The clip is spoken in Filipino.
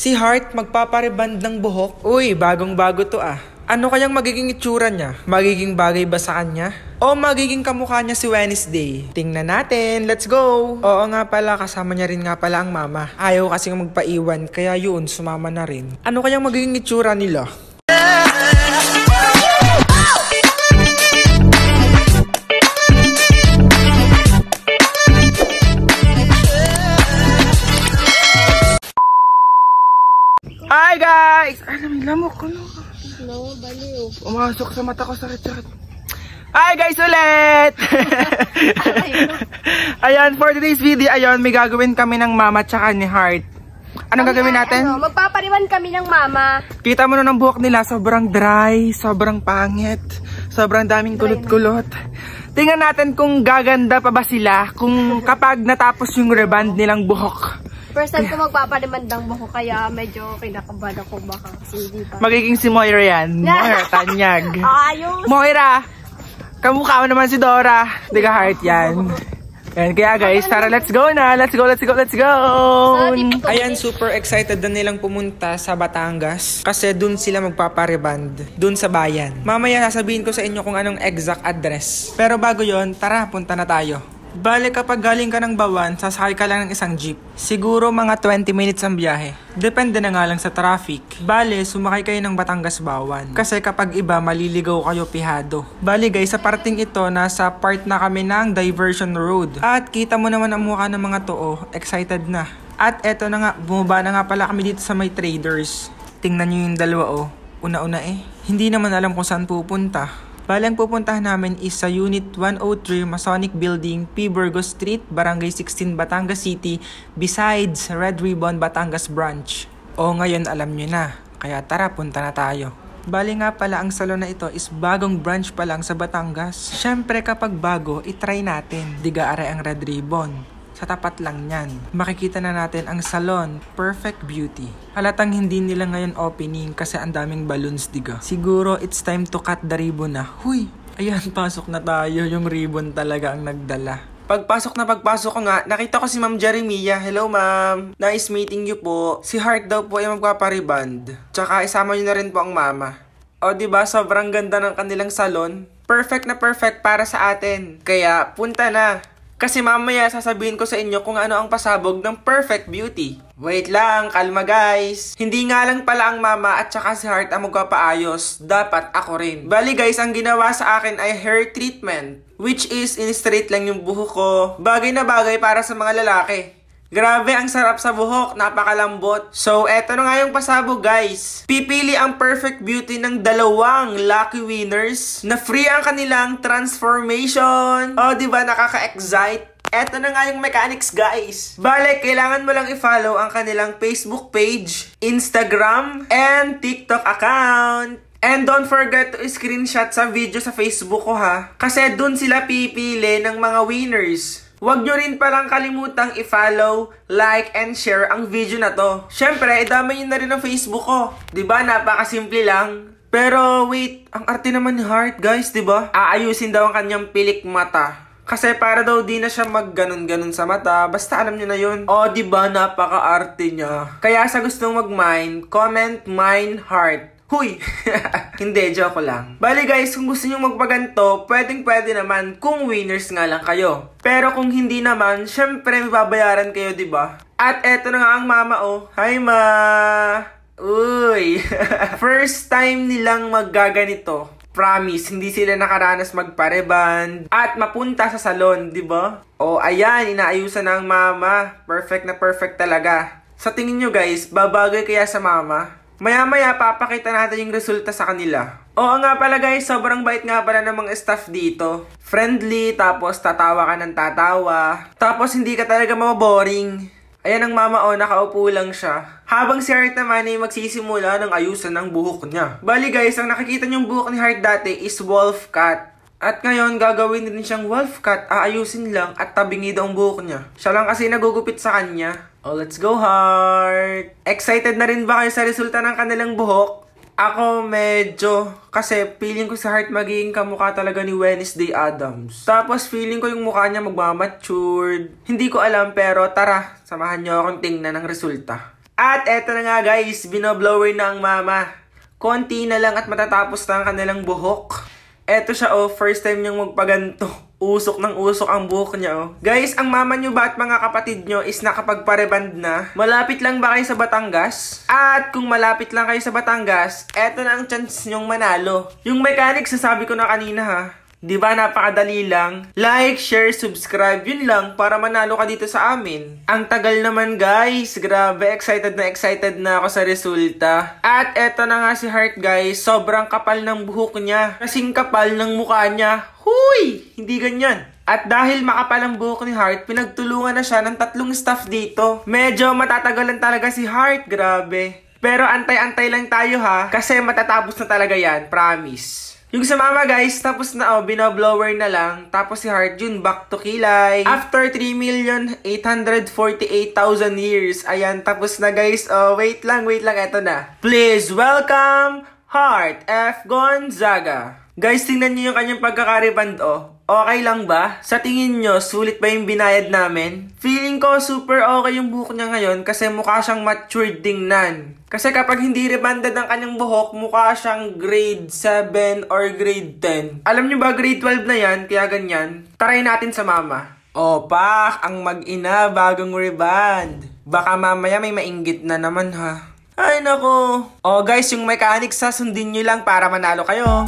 Si Heart magpapareband ng buhok. Uy, bagong-bago to ah. Ano kayang magiging itsura niya? Magiging bagay ba sa kanya? O magiging kamukha niya si Wednesday? Tingnan natin, let's go! Oo nga pala, kasama niya rin nga pala ang mama. Ayaw kasing magpaiwan, kaya yun, sumama na rin. Ano kayang magiging itsura nila? Hi guys! Ano, may lamok ko no? No, baliw. Pumasok sa mata ko, sakit-sakit. Hi guys ulit! Ayan, for today's video, ayun, may gagawin kami ng mama tsaka ni Heart. Anong gagawin natin? Magpapariwan kami ng mama. Kita mo na ng buhok nila, sobrang dry, sobrang pangit, sobrang daming kulot-kulot. Tingnan natin kung gaganda pa ba sila kung kapag natapos yung reband nilang buhok. First time ko magpapariwan ng buhok, kaya medyo kinakabahan ako baka kasi hindi pa. Magiging si Moira yan. Moira, tanyag. Ayos! Moira! Kamukha mo naman si Dora. Di ka Heart yan. Yan, kaya guys, tara, let's go na. Let's go, let's go, let's go! Ayan, super excited na nilang pumunta sa Batangas. Kasi dun sila magpapareband. Dun sa bayan. Mamaya sasabihin ko sa inyo kung anong exact address. Pero bago yon, tara, punta na tayo. Bale, kapag galing ka ng Bawan, sasakay ka lang ng isang jeep. Siguro mga 20 minutes ang biyahe. Depende na nga lang sa traffic. Bale, sumakay kayo ng Batangas Bawan. Kasi kapag iba, maliligaw kayo pihado. Bale guys, sa parting ito, nasa part na kami ng diversion road. At kita mo naman ang mukha ng mga too, excited na. At eto na nga, bumaba na nga pala kami dito sa may traders. Tingnan nyo yung dalawa oh. Una-una eh. Hindi naman alam kung saan pupunta. Bale, ang pupuntahan namin is sa Unit 103 Masonic Building, P. Burgos Street, Barangay 16, Batangas City, besides Red Ribbon, Batangas Branch. O ngayon alam nyo na, kaya tara, punta na tayo. Bale nga pala, ang salon na ito is bagong branch pa lang sa Batangas. Syempre kapag bago, itry natin. Diga are ang Red Ribbon. Sa tapat lang yan, makikita na natin ang salon, Perfect Beauty. Halatang hindi nila ngayon opening kasi ang daming balloons, diga. Siguro it's time to cut the ribbon na. Huy! Ayan, pasok na tayo. Yung ribbon talaga ang nagdala. Pagpasok ko nga, nakita ko si Ma'am Jeremia. Hello ma'am, nice meeting you po. Si Heart daw po ay magpapariband. Tsaka isama nyo na rin po ang mama. O diba, sobrang ganda ng kanilang salon. Perfect na perfect para sa atin. Kaya punta na. Kasi mamaya sasabihin ko sa inyo kung ano ang pasabog ng Perfect Beauty. Wait lang, kalma guys. Hindi nga lang pala ang mama at saka si Heart ang magpapaayos. Dapat ako rin. Bali guys, ang ginawa sa akin ay hair treatment. Which is, in-straight lang yung buhok ko. Bagay na bagay para sa mga lalaki. Grabe, ang sarap sa buhok, napakalambot. So, eto na nga yung pasabog guys. Pipili ang Perfect Beauty ng dalawang lucky winners na free ang kanilang transformation. O, diba nakaka-excite? Eto na nga yung mechanics guys. Bale, kailangan mo lang i-follow ang kanilang Facebook page, Instagram, and TikTok account. And don't forget to screenshot sa video sa Facebook ko ha. Kasi dun sila pipili ng mga winners. Huwag nyo rin palang kalimutang i-follow, like, and share ang video na to. Syempre, idamay nyo na rin ang Facebook ko. Diba? Napakasimple lang. Pero wait, ang arte naman ni Heart guys, diba? Aayusin daw ang kanyang pilik mata. Kasi para daw di na siya mag-ganon-ganon sa mata. Basta alam nyo na yun. O diba, napaka-arte niya. Kaya sa gustong mag-mine, comment mine Heart. Huy! Hindi, joke lang. Bali guys, kung gusto nyo magpaganto, pwede naman kung winners nga lang kayo. Pero kung hindi naman, syempre may babayaran kayo, diba? At eto na nga ang mama, oh. Hi, ma! Uy! First time nilang maggaganito. Promise, hindi sila nakaranas magpareband at mapunta sa salon, diba? Oh, ayan, inaayusan na ang mama. Perfect na perfect talaga. Sa tingin nyo guys, babagay kaya sa mama? Maya-maya, papakita natin yung resulta sa kanila. Oo nga pala guys, sobrang bait nga pala ng mga staff dito. Friendly, tapos tatawa ka ng tatawa. Tapos hindi ka talaga maboring. Ayan ang mama oh, nakaupo lang siya. Habang si Heart naman ay magsisimula ng ayusan ng buhok niya. Bali guys, ang nakikita niyong buhok ni Heart dati is wolf cut. At ngayon, gagawin din siyang wolf cut, aayusin lang at tabingi daw ang buhok niya. Siya lang kasi nagugupit sa kanya. Oh, let's go Heart! Excited na rin ba kayo sa resulta ng kanilang buhok? Ako medyo, kasi feeling ko sa Heart magiging kamukha talaga ni Wednesday Addams. Tapos feeling ko yung mukha niya magmamatured. Hindi ko alam pero tara, samahan niyo akong tingnan ng resulta. At eto na nga guys, binoblower na ang mama. Konti na lang at matatapos na ang kanilang buhok. Eto siya first time niyang magpaganto. Usok ng usok ang buhok niya Guys, ang mama niyo ba at mga kapatid niyo is nakapagpareband na? Malapit lang ba kayo sa Batangas? At kung malapit lang kayo sa Batangas, eto na ang chance niyong manalo. Yung mechanic, sasabi ko na kanina ha. Di ba napakadali lang? Like, share, subscribe, yun lang para manalo ka dito sa amin. Ang tagal naman guys, grabe, excited na ako sa resulta. At eto na nga si Heart guys, sobrang kapal ng buhok niya. Kasing kapal ng mukha niya. Huy! Hindi ganyan. At dahil makapal ang buhok ni Heart, pinagtulungan na siya ng 3 staff dito. Medyo matatagalan talaga si Heart, grabe. Pero antay-antay lang tayo ha, kasi matatapos na talaga yan, promise. Yung sa mama guys, tapos na binoblower na lang. Tapos si Heart yun, back to kilay. After 3,848,000 years. Ayan, tapos na guys. Wait lang, eto na. Please welcome Heart F. Gonzaga. Guys, tingnan niyo yung kanyang pagkakariband Okay lang ba? Sa tingin nyo, sulit ba yung binayad namin? Feeling ko super okay yung buhok niya ngayon kasi mukha siyang matured tingnan. Kasi kapag hindi rebanded ang kanyang buhok, mukha siyang grade 7 or grade 10. Alam nyo ba, grade 12 na yan, kaya ganyan. Try natin sa mama. Pak, ang mag-ina, bagong reband. Baka mamaya may mainggit na naman ha. Ay nako. Guys, yung mechanic sasundin nyo lang para manalo kayo.